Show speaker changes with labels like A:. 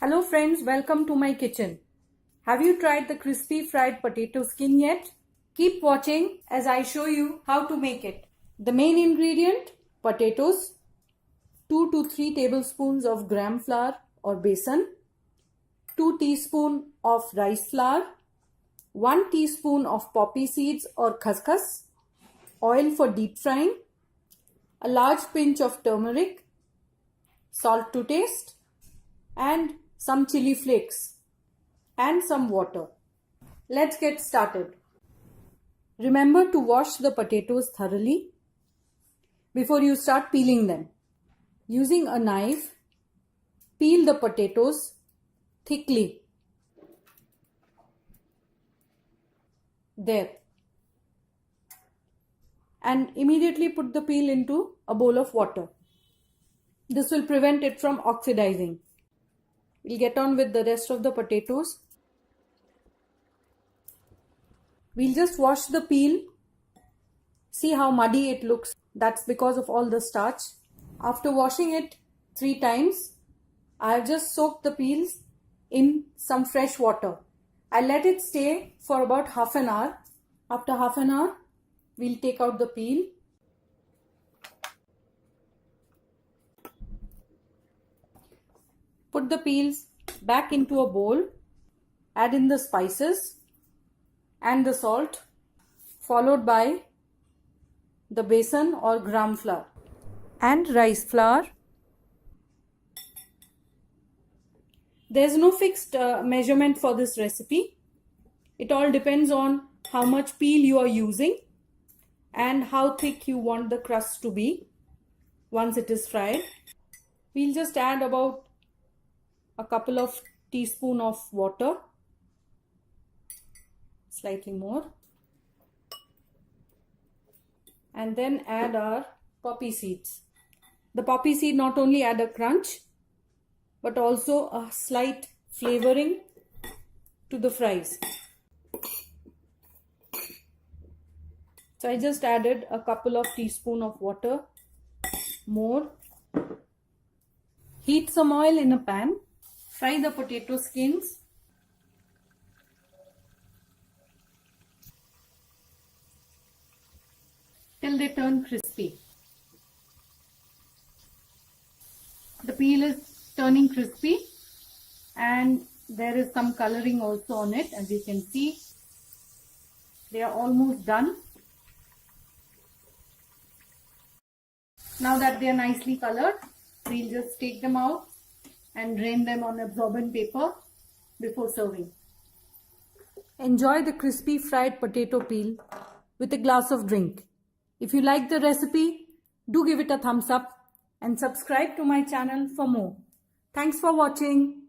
A: Hello friends, welcome to my kitchen. Have you tried the crispy fried potato skin yet? Keep watching as I show you how to make it. The main ingredient, potatoes, 2 to 3 tablespoons of gram flour or besan, 2 teaspoons of rice flour, 1 teaspoon of poppy seeds or khaskhas, oil for deep frying, a large pinch of turmeric, salt to taste, and some chili flakes and some water. Let's get started. Remember to wash the potatoes thoroughly before you start peeling them. Using a knife, peel the potatoes thickly. There. And immediately put the peel into a bowl of water. This will prevent it from oxidizing. We'll get on with the rest of the potatoes. We'll just wash the peel. See how muddy it looks. That's because of all the starch. After washing it 3 times, I've just soaked the peels in some fresh water. I'll let it stay for about half an hour. After half an hour, we'll take out the peel. Put the peels back into a bowl. Add in the spices and the salt, followed by the besan or gram flour and rice flour. There's no fixed measurement for this recipe. It all depends on how much peel you are using and how thick you want the crust to be once it is fried. We'll just add about a couple of teaspoons of water, slightly more, and then add our poppy seeds. The poppy seed not only add a crunch but also a slight flavoring to the fries. So I just added a couple of teaspoons of water more. Heat some oil in a pan. Fry the potato skins. Till they turn crispy. The peel is turning crispy and there is some coloring also on it, as you can see. They are almost done. Now that they are nicely colored, we'll just take them out and drain them on absorbent paper before serving. Enjoy the crispy fried potato peel with a glass of drink. If you like the recipe, do give it a thumbs up and subscribe to my channel for more. Thanks for watching.